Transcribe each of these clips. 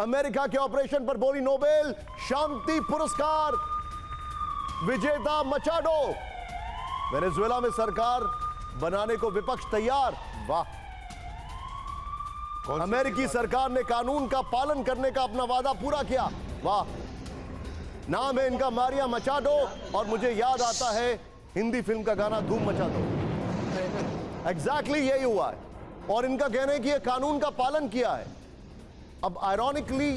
America के operation पर बोली नोबेल शांति पुरस्कार विजेता मचाडो। वेनेजुएला में सरकार बनाने को विपक्ष तैयार। वाह, अमेरिकी सरकार ने कानून का पालन करने का अपना वादा पूरा किया। वाह, नाम है इनका मारिया मचाडो और मुझे याद आता है हिंदी फिल्म का गाना धूम मचा दो। एग्जैक्टली यही हुआ है और इनका कहना है कि यह कानून का पालन किया है। अब ironically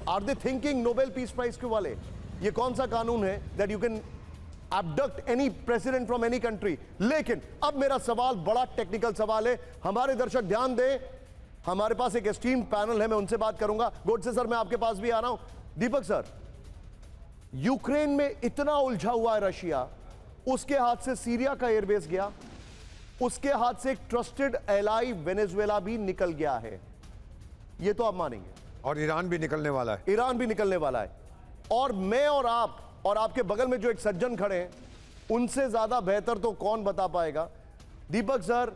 are they thinking Nobel peace prize के वाले ये कौन सा कानून है that you can abduct any president from any country। लेकिन अब मेरा सवाल बड़ा टेक्निकल सवाल है, हमारे दर्शक ध्यान दें, हमारे पास एक एस्टीम्ड पैनल है, मैं उनसे बात करूंगा। गोडसे सर, मैं आपके पास भी आ रहा हूं। दीपक सर, यूक्रेन में इतना उलझा हुआ है रशिया, उसके हाथ से सीरिया का एयरबेस गया, उसके हाथ से एक ट्रस्टेड एलाई वेनेजुएला भी निकल गया है, यह तो आप मानेंगे। और ईरान भी निकलने वाला है। ईरान भी निकलने वाला है। और मैं और आप और आपके बगल में जो एक सज्जन खड़े हैं, उनसे ज्यादा बेहतर तो कौन बता पाएगा। दीपक सर,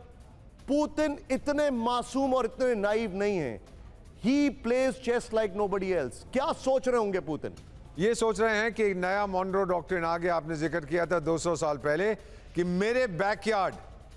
पुतिन इतने मासूम और इतने नाइव नहीं हैं। He plays chess like nobody else. क्या सोच रहे होंगे पुतिन? ये सोच रहे हैं कि नया मॉनरो डॉक्ट्रिन आ गया, आपने जिक्र किया था 200 साल पहले, कि मेरे बैकयार्ड,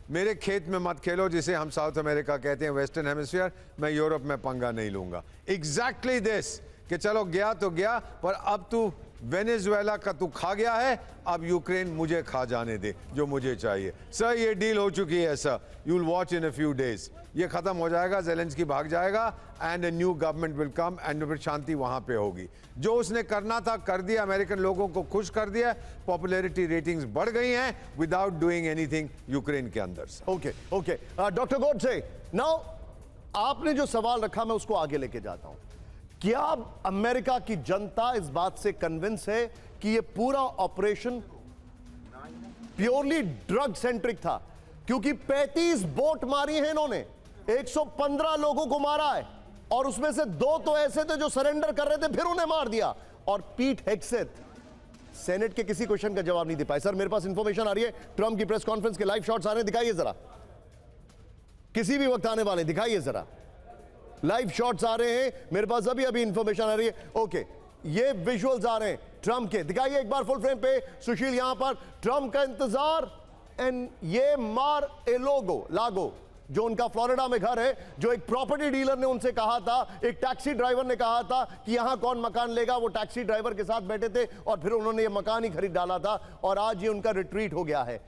मेरे खेत में मत खेलो, जिसे हम साउथ अमेरिका कहते हैं, वेस्टर्न हेमिस्फीयर, मैं यूरोप में पंगा नहीं लूंगा। एग्जैक्टली दिस, कि चलो गया तो गया, पर अब तू वेनेजुएला का तू खा गया है, अब यूक्रेन मुझे खा जाने दे जो मुझे चाहिए। सर, ये डील हो चुकी है sir, you will watch in a few days, ये खत्म हो जाएगा, ज़ेलेंस्की भाग जाएगा and a new government will come and फिर शांति वहां पे होगी। जो उसने करना था कर दिया, अमेरिकन लोगों को खुश कर दिया, पॉपुलैरिटी रेटिंग्स बढ़ गई हैं विदाउट डूइंग एनीथिंग यूक्रेन के अंदर। Okay okay, doctor Godse, now आपने जो सवाल रखा मैं उसको आगे लेके जाता हूं। क्या अमेरिका की जनता इस बात से कन्विंस है कि यह पूरा ऑपरेशन प्योरली ड्रग सेंट्रिक था? क्योंकि 35 बोट मारी है इन्होंने, 115 लोगों को मारा है और उसमें से 2 तो ऐसे थे जो सरेंडर कर रहे थे, फिर उन्हें मार दिया। और पीट हेग्सेथ सेनेट के किसी क्वेश्चन का जवाब नहीं दे पाए। सर, मेरे पास इंफॉर्मेशन आ रही है, ट्रंप की प्रेस कॉन्फ्रेंस के लाइव शॉट्स आ रहे हैं, दिखाइए जरा, किसी भी वक्त आने वाले, दिखाइए जरा, लाइव शॉट्स आ रहे हैं मेरे पास, अभी अभी इंफॉर्मेशन आ रही है। ओके, ये विजुअल्स आ रहे हैं ट्रंप के, दिखाइए एक बार फुल फ्रेम पे सुशील, यहां पर ट्रंप का इंतजार। एंड ये मार एलोगो लागो, जो उनका फ्लोरिडा में घर है, जो एक प्रॉपर्टी डीलर ने उनसे कहा था, एक टैक्सी ड्राइवर ने कहा था कि यहां कौन मकान लेगा, वो टैक्सी ड्राइवर के साथ बैठे थे और फिर उन्होंने ये मकान ही खरीद डाला था। और आज ये उनका रिट्रीट हो गया है,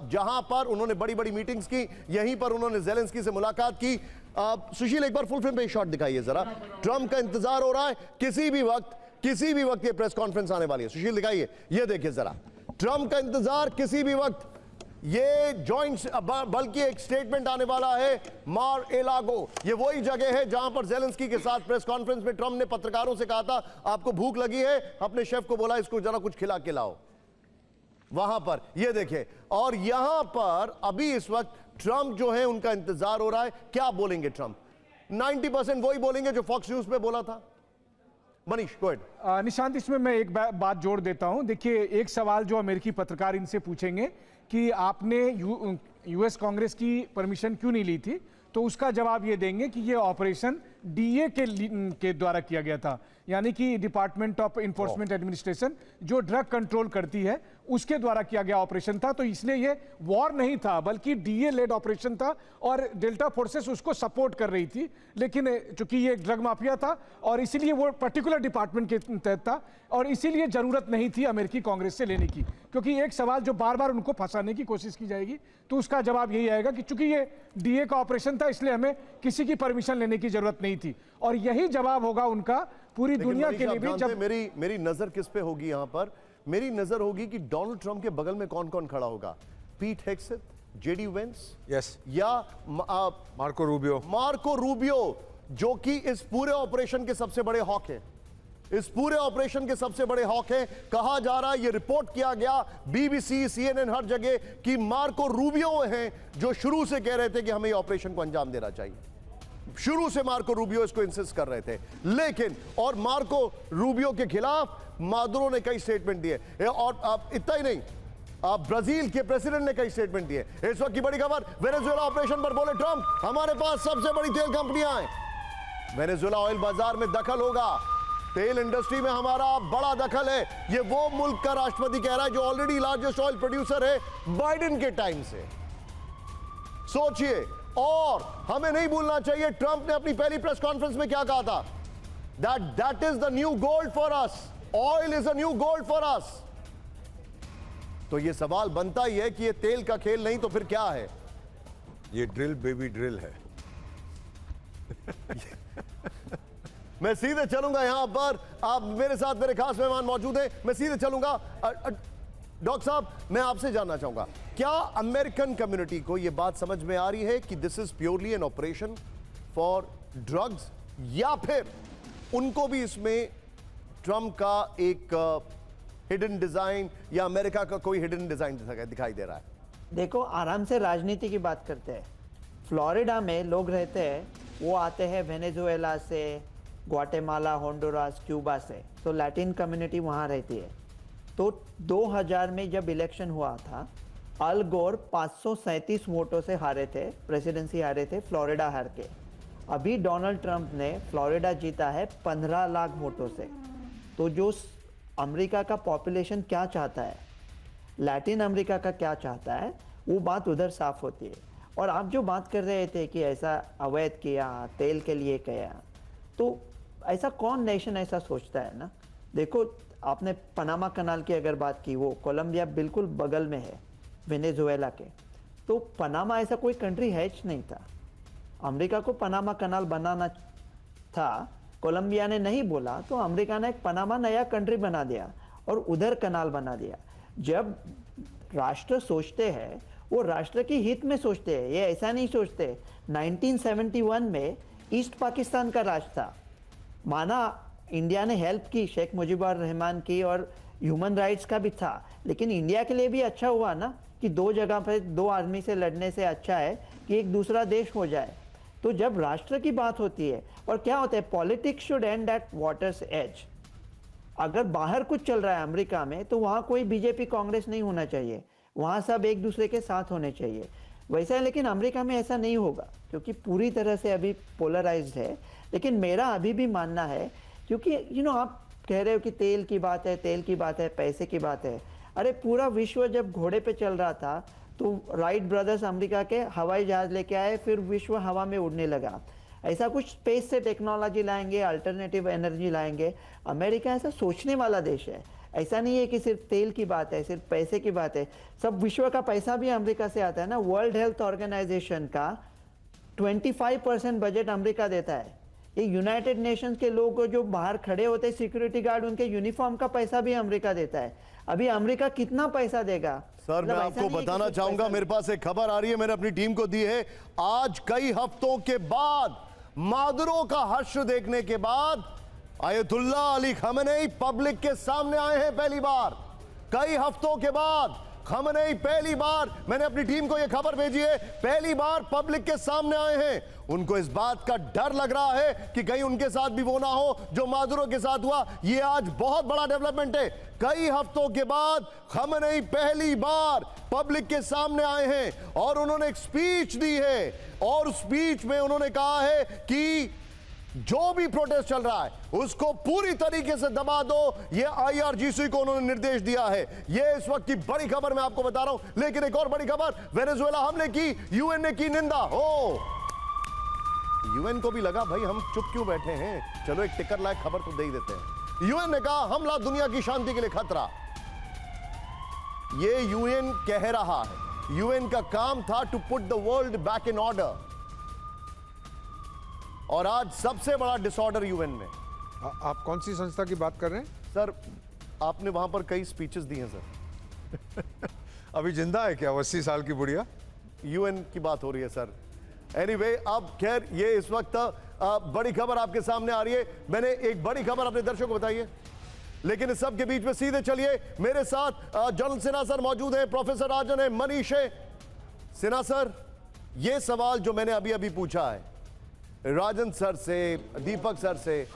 जहां पर उन्होंने बड़ी बड़ी मीटिंग्स की, यहीं पर उन्होंने ज़ेलेंस्की से मुलाकात की। सुशील, एक बार फुल फ्रेम पे शॉट दिखाइए जरा, ट्रंप का इंतजार हो रहा है, किसी भी वक्त ये प्रेस कॉन्फ्रेंस आने वाली है। सुशील दिखाइए, ये देखिए जरा, ट्रंप का इंतजार किसी भी वक्त, ये जॉइंट, बल्कि एक स्टेटमेंट आने वाला है मार एलागो। ये वही जगह है जहां पर ज़ेलेंस्की के साथ प्रेस कॉन्फ्रेंस में ट्रंप ने पत्रकारों से कहा था, आपको भूख लगी है, अपने शेफ को बोला इसको जरा कुछ खिला के लाओ। वहां पर ये देखिए, और यहां पर अभी इस वक्त ट्रंप जो है उनका इंतजार हो रहा है। क्या बोलेंगे ट्रंप? 90% वही बोलेंगे जो फॉक्स न्यूज पे बोला था। Manish, go ahead. निशांत, इसमें मैं एक बात जोड़ देता हूं। देखिए, एक सवाल जो अमेरिकी पत्रकार इनसे पूछेंगे कि आपने यूएस कांग्रेस की परमिशन क्यों नहीं ली थी, तो उसका जवाब ये देंगे कि ये ऑपरेशन डीए के द्वारा किया गया था, यानी कि डिपार्टमेंट ऑफ इन्फोर्समेंट एडमिनिस्ट्रेशन, जो ड्रग कंट्रोल करती है, उसके द्वारा किया गया ऑपरेशन था। तो इसलिए ये वॉर नहीं था, बल्कि डीए लेड ऑपरेशन था और डेल्टा फोर्सेस उसको सपोर्ट कर रही थी। लेकिन चूंकि ये ड्रग माफिया था और इसीलिए वो पर्टिकुलर डिपार्टमेंट के तहत था, और इसीलिए जरूरत नहीं थी अमेरिकी कांग्रेस से लेने की। क्योंकि एक सवाल जो बार बार उनको फंसाने की कोशिश की जाएगी, तो उसका जवाब यही आएगा कि चूंकि ये डीए का ऑपरेशन था, इसलिए हमें किसी की परमिशन लेने की जरूरत नहीं थी। और यही जवाब होगा उनका पूरी दुनिया के लिए भी। जब मेरी नजर किस पे होगी यहां पर? मेरी नजर होगी कि डोनाल्ड ट्रंप के बगल में कौन कौन खड़ा होगा। पीट हेग्सेथ, जेडी वेंस, यस, या मार्को रूबियो, जो कि इस पूरे ऑपरेशन के सबसे बड़े हॉक हैं। इस पूरे ऑपरेशन के सबसे बड़े हॉक हैं। कहा जा रहा है, ये रिपोर्ट किया गया बीबीसी, सीएनएन, हर जगह, कि मार्को रूबियो हैं जो शुरू से कह रहे थे कि हमें ये ऑपरेशन को अंजाम देना चाहिए। शुरू से मार्को रूबियो इसको इंसिस्ट कर रहे थे। लेकिन और मार्को रूबियो के खिलाफ मादुरो ने कई स्टेटमेंट दिए, और इतना ही नहीं, ब्राजील के प्रेसिडेंट ने कई स्टेटमेंट दिए। इस वक्त की बड़ी खबर, वेनेजुएला ऑपरेशन पर बोले ट्रंप, हमारे पास सबसे बड़ी तेल कंपनियां हैं, वेनेजुएला ऑयल बाजार में दखल होगा, तेल इंडस्ट्री में हमारा बड़ा दखल है। ये वो मुल्क का राष्ट्रपति कह रहा है जो ऑलरेडी लार्जेस्ट ऑयल प्रोड्यूसर है बाइडेन के टाइम से। सोचिए, और हमें नहीं भूलना चाहिए ट्रंप ने अपनी पहली प्रेस कॉन्फ्रेंस में क्या कहा था, that is the new gold for us, oil is a new gold for us. तो ये सवाल बनता ही है कि ये तेल का खेल नहीं तो फिर क्या है? ये ड्रिल बेबी ड्रिल है। मैं सीधे चलूंगा, यहां पर आप मेरे साथ मेरे खास मेहमान मौजूद हैं, मैं सीधे चलूंगा। डॉक्टर साहब, मैं आपसे जानना चाहूंगा, क्या अमेरिकन कम्युनिटी को यह बात समझ में आ रही है कि this is purely an operation for drugs, या फिर उनको भी इसमें ट्रंप का एक हिडन डिजाइन या अमेरिका का कोई हिडन डिजाइन दिखाई दे रहा है? देखो, आराम से राजनीति की बात करते हैं। फ्लोरिडा में लोग रहते हैं, वो आते हैं वेनेजुएला से, ग्वाटेमाला, होंडुरास, क्यूबा से, तो लैटिन कम्युनिटी वहाँ रहती है। तो 2000 में जब इलेक्शन हुआ था, अल गोर 537 वोटों से हारे थे, प्रेसिडेंसी हारे थे, फ्लोरिडा हार के। अभी डोनाल्ड ट्रंप ने फ्लोरिडा जीता है 15 लाख वोटों से। तो जो अमेरिका का पॉपुलेशन क्या चाहता है, लैटिन अमेरिका का क्या चाहता है, वो बात उधर साफ होती है। और आप जो बात कर रहे थे कि ऐसा अवैध किया, तेल के लिए किया, तो ऐसा कौन नेशन ऐसा सोचता है ना? देखो, आपने पनामा कनाल की अगर बात की, वो कोलंबिया बिल्कुल बगल में है वेनेजुएला के, तो पनामा ऐसा कोई कंट्री है नहीं था। अमेरिका को पनामा कनाल बनाना था, कोलंबिया ने नहीं बोला, तो अमेरिका ने एक पनामा नया कंट्री बना दिया और उधर कनाल बना दिया। जब राष्ट्र सोचते हैं, वो राष्ट्र की हित में सोचते हैं, ये ऐसा नहीं सोचते। 1971 में ईस्ट पाकिस्तान का राज था, माना इंडिया ने हेल्प की, शेख मुजीबुर रहमान की, और ह्यूमन राइट्स का भी था, लेकिन इंडिया के लिए भी अच्छा हुआ ना कि दो जगह पर दो आदमी से लड़ने से अच्छा है कि एक दूसरा देश हो जाए। तो जब राष्ट्र की बात होती है, और क्या होता है, politics should end at water's edge. अगर बाहर कुछ चल रहा है अमेरिका में, तो वहाँ कोई बीजेपी कांग्रेस नहीं होना चाहिए, वहाँ सब एक दूसरे के साथ होने चाहिए, वैसा है। लेकिन अमेरिका में ऐसा नहीं होगा, क्योंकि पूरी तरह से अभी पोलराइज्ड है। लेकिन मेरा अभी भी मानना है, क्योंकि आप कह रहे हो कि तेल की बात है, तेल की बात है, पैसे की बात है। अरे पूरा विश्व जब घोड़े पे चल रहा था, तो राइट ब्रदर्स अमेरिका के हवाई जहाज लेके आए, फिर विश्व हवा में उड़ने लगा। ऐसा कुछ स्पेस से टेक्नोलॉजी लाएंगे, अल्टरनेटिव एनर्जी लाएंगे। अमेरिका ऐसा सोचने वाला देश है, ऐसा नहीं है कि सिर्फ तेल की बात है, सिर्फ पैसे की बात है। सब विश्व का पैसा भी अमेरिका से आता है ना। वर्ल्ड हेल्थ ऑर्गेनाइजेशन का 25% बजट अमेरिका देता है। ये यूनाइटेड नेशंस के लोग जो बाहर खड़े होते हैं, सिक्योरिटी गार्ड, उनके यूनिफॉर्म का पैसा भी अमेरिका देता है। अभी अमेरिका कितना पैसा देगा? सर, मैं आपको बताना चाहूंगा, मेरे पास एक खबर आ रही है, मैंने अपनी टीम को दी है। आज कई हफ्तों के बाद, मादुरो का हश्र देखने के बाद, आयतुल्ला अली खमेनी पब्लिक के सामने आए हैं पहली बार। कई हफ्तों के बाद खमेनी पहली बार, मैंने अपनी टीम को यह खबर भेजी है, पहली बार पब्लिक के सामने आए हैं। उनको इस बात का डर लग रहा है कि कहीं उनके साथ भी वो ना हो जो मादुरो के साथ हुआ। यह आज बहुत बड़ा डेवलपमेंट है। कई हफ्तों के बाद खमेनी पहली बार पब्लिक के सामने आए हैं और उन्होंने एक स्पीच दी है, और उस स्पीच में उन्होंने कहा है कि जो भी प्रोटेस्ट चल रहा है उसको पूरी तरीके से दबा दो। ये IRGC को उन्होंने निर्देश दिया है। ये इस वक्त की बड़ी खबर मैं आपको बता रहा हूं। लेकिन एक और बड़ी खबर, वेनेजुएला हमले की UN ने की निंदा। हो, UN को भी लगा भाई हम चुप क्यों बैठे हैं, चलो एक टिकर लायक खबर तो दे ही देते हैं। UN ने कहा हमला दुनिया की शांति के लिए खतरा। ये UN कह रहा है, UN का काम था to put the world back in order, और आज सबसे बड़ा डिसऑर्डर UN में। आप कौन सी संस्था की बात कर रहे हैं? सर, आपने वहां पर कई स्पीचेस दी हैं सर। अभी जिंदा है क्या 80 साल की बुढ़िया? UN की बात हो रही है सर। एनीवे, अब खैर ये इस वक्त बड़ी खबर आपके सामने आ रही है। मैंने एक बड़ी खबर अपने दर्शकों को बताई है, लेकिन इस सब के बीच में सीधे चलिए, मेरे साथ जनरल सिन्हा सर मौजूद हैं, प्रोफेसर राजन है, मनीष है। सिन्हा सर, ये सवाल जो मैंने अभी अभी पूछा है राजन सर से, दीपक सर से,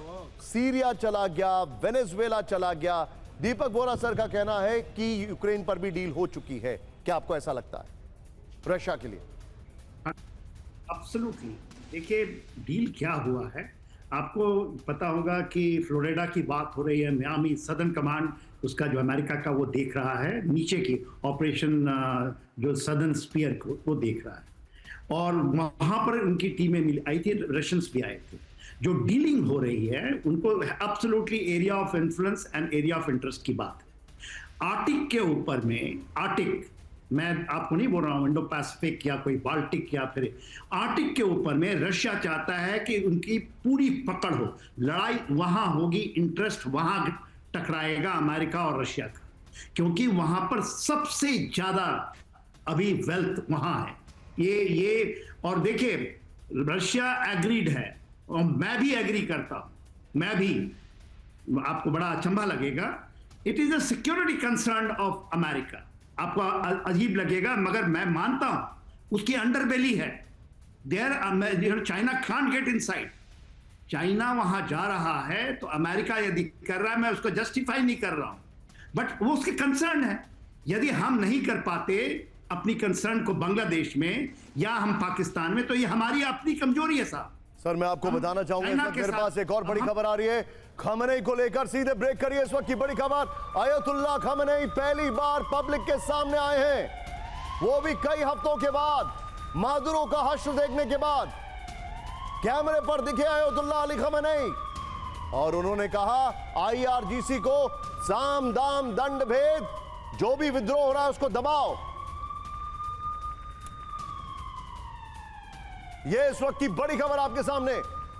सीरिया चला गया, वेनेजुएला चला गया, दीपक बोरा सर का कहना है कि यूक्रेन पर भी डील हो चुकी है। क्या आपको ऐसा लगता है रशिया के लिए? एब्सोल्युटली। देखिए, डील क्या हुआ है, आपको पता होगा कि फ्लोरिडा की बात हो रही है, मियामी सदर्न कमांड उसका जो अमेरिका का वो देख रहा है, नीचे की ऑपरेशन जो सदर्न स्पीयर को वो देख रहा है, और वहां पर उनकी टीमें आई थी, रशियंस भी आए थे। जो डीलिंग हो रही है उनको absolutely area of influence and area of interest की बात है। आर्टिक के ऊपर में, आर्टिक मैं आपको नहीं बोल रहा हूं इंडो पैसिफिक या कोई बाल्टिक या फिर आर्टिक के ऊपर में रशिया चाहता है कि उनकी पूरी पकड़ हो, लड़ाई वहां होगी, इंटरेस्ट वहां टकराएगा अमेरिका और रशिया का, क्योंकि वहां पर सबसे ज्यादा अभी वेल्थ वहां है। ये और देखिए रशिया एग्रीड है और मैं भी एग्री करता हूं, मैं भी, आपको बड़ा अचंभा लगेगा, it is a security concern of America, आपको अजीब लगेगा मगर मैं मानता हूं उसकी अंडरबेली है there, China can't get inside, China वहां जा रहा है तो अमेरिका यदि कर रहा है, मैं उसको जस्टिफाई नहीं कर रहा हूं, बट वो उसके कंसर्न है। यदि हम नहीं कर पाते अपनी कंसर्न को बांग्लादेश में या हम पाकिस्तान में, तो ये हमारी अपनी कमजोरी है साहब। सर मैं आपको बताना चाहूंगा इस वक्त मेरे पास एक और बड़ी खबर आ रही है खamenei को लेकर, सीधे ब्रेक करिए इस वक्त की बड़ी खबर। आयतुल्लाह खamenei पहली बार पब्लिक के सामने आए हैं, वो भी कई हफ्तों के बाद, मादुरो का हश्र देखने के बाद कैमरे पर दिखे आयतुल्लाह अली खamenei, और उन्होंने कहा IRGC को साम दाम दंड भेद, जो भी विद्रोह हो रहा है उसको दबाओ। ये इस वक्त की बड़ी खबर आपके सामने,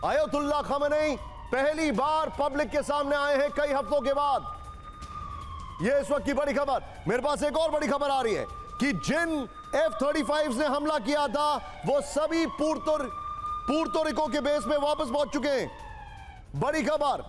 आयतुल्लाह खamenei पहली बार पब्लिक के सामने आए हैं कई हफ्तों के बाद। ये इस वक्त की बड़ी खबर। मेरे पास एक और बड़ी खबर आ रही है कि जिन F-35 ने हमला किया था वो सभी पुर्तो रिको के बेस में वापस पहुंच चुके हैं। बड़ी खबर,